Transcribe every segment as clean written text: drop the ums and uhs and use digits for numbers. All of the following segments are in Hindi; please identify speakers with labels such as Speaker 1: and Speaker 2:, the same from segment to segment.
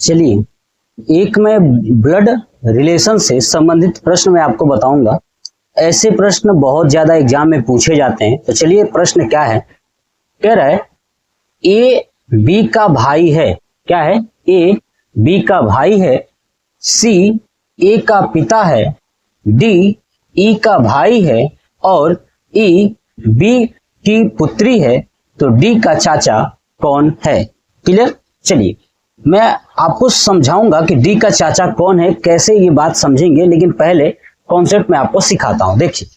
Speaker 1: चलिए, एक मैं ब्लड रिलेशन से संबंधित प्रश्न मैं आपको बताऊंगा। ऐसे प्रश्न बहुत ज्यादा एग्जाम में पूछे जाते हैं। तो चलिए, प्रश्न क्या है, कह रहा है ए बी का भाई है। क्या है? ए बी का भाई है, सी ए का पिता है, डी ई का भाई है और ई बी की पुत्री है। तो डी का चाचा कौन है? क्लियर? चलिए, मैं आपको समझाऊंगा कि डी का चाचा कौन है, कैसे ये बात समझेंगे, लेकिन पहले कॉन्सेप्ट मैं आपको सिखाता हूं। देखिए,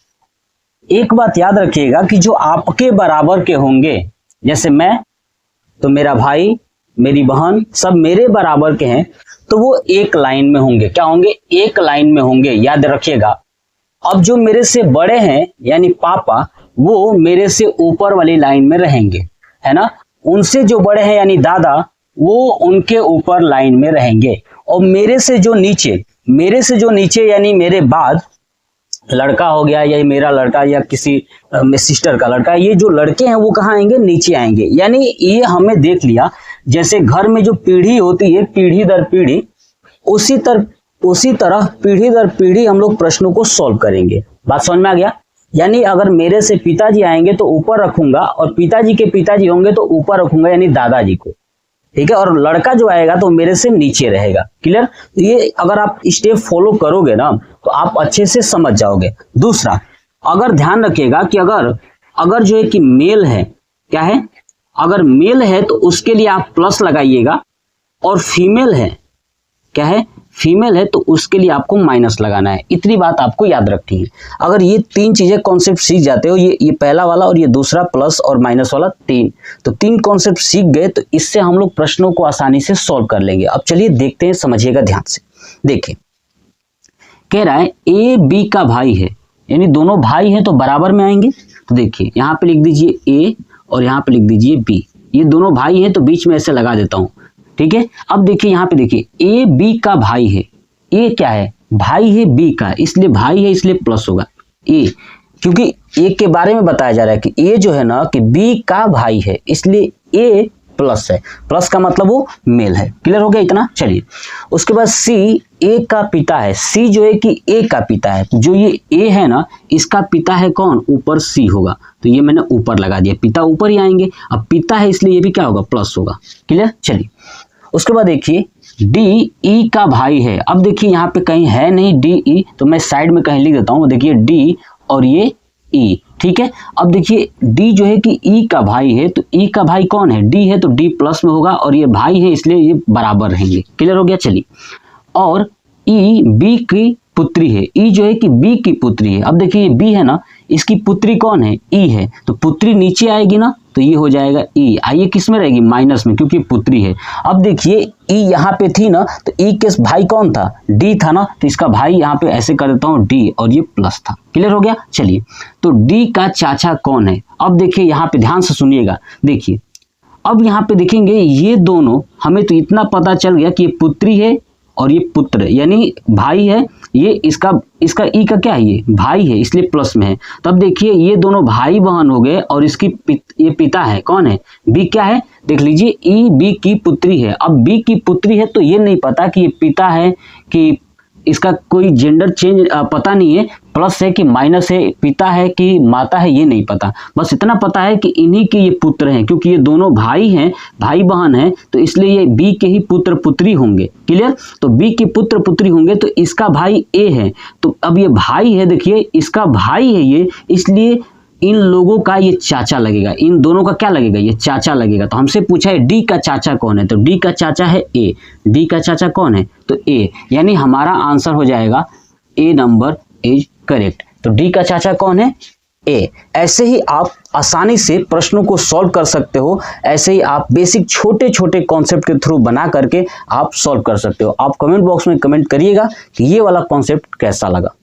Speaker 1: एक बात याद रखिएगा कि जो आपके बराबर के होंगे, जैसे मैं, तो मेरा भाई, मेरी बहन, सब मेरे बराबर के हैं, तो वो एक लाइन में होंगे। क्या होंगे? एक लाइन में होंगे, याद रखिएगा। अब जो मेरे से बड़े हैं यानी पापा, वो मेरे से ऊपर वाली लाइन में रहेंगे, है ना। उनसे जो बड़े हैं यानी दादा, वो उनके ऊपर लाइन में रहेंगे। और मेरे से जो नीचे यानी मेरे बाद लड़का हो गया, या मेरा लड़का या किसी सिस्टर का लड़का, ये जो लड़के हैं वो कहाँ आएंगे? नीचे आएंगे। यानी ये हमें देख लिया, जैसे घर में जो पीढ़ी होती है, पीढ़ी दर पीढ़ी, उसी तरह पीढ़ी दर पीढ़ी हम लोग प्रश्नों को सॉल्व करेंगे। बात समझ में आ गया? यानी अगर मेरे से पिताजी आएंगे तो ऊपर रखूंगा, और पिताजी के पिताजी होंगे तो ऊपर रखूंगा, यानी दादाजी को, ठीक है। और लड़का जो आएगा तो मेरे से नीचे रहेगा। क्लियर? तो ये अगर आप स्टेप फॉलो करोगे ना, तो आप अच्छे से समझ जाओगे। दूसरा, अगर ध्यान रखिएगा कि अगर जो है कि मेल है, क्या है, अगर मेल है तो उसके लिए आप प्लस लगाइएगा, और फीमेल है, क्या है, फीमेल है तो उसके लिए आपको माइनस लगाना है। इतनी बात आपको याद रखनी है। अगर ये तीन चीजें कॉन्सेप्ट सीख जाते हो, ये पहला वाला और ये दूसरा प्लस और माइनस वाला, तीन कॉन्सेप्ट सीख गए, तो इससे हम लोग प्रश्नों को आसानी से सॉल्व कर लेंगे। अब चलिए देखते हैं, समझिएगा ध्यान से। देखिए, कह रहा है ए बी का भाई है, यानी दोनों भाई हैं तो बराबर में आएंगे। तो देखिए, यहाँ पे लिख दीजिए ए और यहाँ पे लिख दीजिए बी। ये दोनों भाई हैं तो बीच में ऐसे लगा देता हूं, ठीक है। अब देखिए, यहाँ पे देखिए, ए बी का भाई है। ए क्या है? भाई है बी का, इसलिए भाई है, इसलिए प्लस होगा ए, क्योंकि ए के बारे में बताया जा रहा है कि ए जो है ना कि बी का भाई है, इसलिए ए प्लस है। प्लस का मतलब वो मेल है। क्लियर हो गया इतना? चलिए, उसके बाद सी ए का पिता है। सी जो है कि ए का पिता है, जो ये ए है ना, इसका पिता है कौन? ऊपर सी होगा, तो ये मैंने ऊपर लगा दिया, पिता ऊपर ही आएंगे। अब पिता है इसलिए ये भी क्या होगा? प्लस होगा। क्लियर? चलिए, उसके बाद देखिए, डी ई का भाई है। अब देखिए, यहाँ पे कहीं है नहीं डी ई, तो मैं साइड में कहीं लिख देता हूँ। देखिए, डी और ये ई, ठीक है। अब देखिए, डी जो है कि ई का भाई है, तो ई का भाई कौन है? डी है, तो डी प्लस में होगा, और ये भाई है इसलिए ये बराबर रहेंगे। क्लियर हो गया? चलिए, और ई बी की पुत्री है। ई जो है कि बी की पुत्री है। अब देखिए, ये बी है ना, इसकी पुत्री कौन है? ई है, तो पुत्री नीचे आएगी ना, तो ये हो जाएगा ई। आइए किस में रहेगी? माइनस में, क्योंकि पुत्री है। अब देखिए, ई यहाँ पे थी ना, तो ई के भाई कौन था? डी था ना, तो इसका भाई यहाँ पे ऐसे कर देता हूँ डी, और ये प्लस था। क्लियर हो गया? चलिए, तो डी का चाचा कौन है? अब देखिए, यहाँ पे ध्यान से सुनिएगा। देखिए, अब यहाँ पे देखेंगे, ये दोनों, हमें तो इतना पता चल गया कि ये पुत्री है और ये पुत्र, यानी भाई है। ये इसका ई का क्या है? ये भाई है, इसलिए प्लस में है। तब देखिए, ये दोनों भाई बहन हो गए, और इसकी ये पिता है, कौन है? बी। क्या है? देख लीजिए, ई बी की पुत्री है। अब बी की पुत्री है तो ये नहीं पता कि ये पिता है कि इसका कोई जेंडर चेंज पता नहीं है, प्लस है कि माइनस है, पिता है कि माता है, ये नहीं पता। बस इतना पता है कि इन्हीं के ये पुत्र हैं, क्योंकि ये दोनों भाई हैं, भाई बहन हैं, तो इसलिए ये बी के ही पुत्र पुत्री होंगे। क्लियर? तो बी के पुत्र पुत्री होंगे, तो इसका भाई ए है, तो अब ये भाई है, देखिए इसका भाई है ये, इसलिए इन लोगों का ये चाचा लगेगा। इन दोनों का क्या लगेगा? ये चाचा लगेगा। तो हमसे पूछा है डी का चाचा कौन है, तो डी का चाचा है ए। डी का चाचा कौन है? तो ए, यानी हमारा आंसर हो जाएगा ए नंबर इज करेक्ट। तो डी का चाचा कौन है? ए। ऐसे ही आप आसानी से प्रश्नों को सॉल्व कर सकते हो। ऐसे ही आप बेसिक छोटे छोटे कॉन्सेप्ट के थ्रू बना करके आप सॉल्व कर सकते हो। आप कमेंट बॉक्स में कमेंट करिएगा कि ये वाला कॉन्सेप्ट कैसा लगा।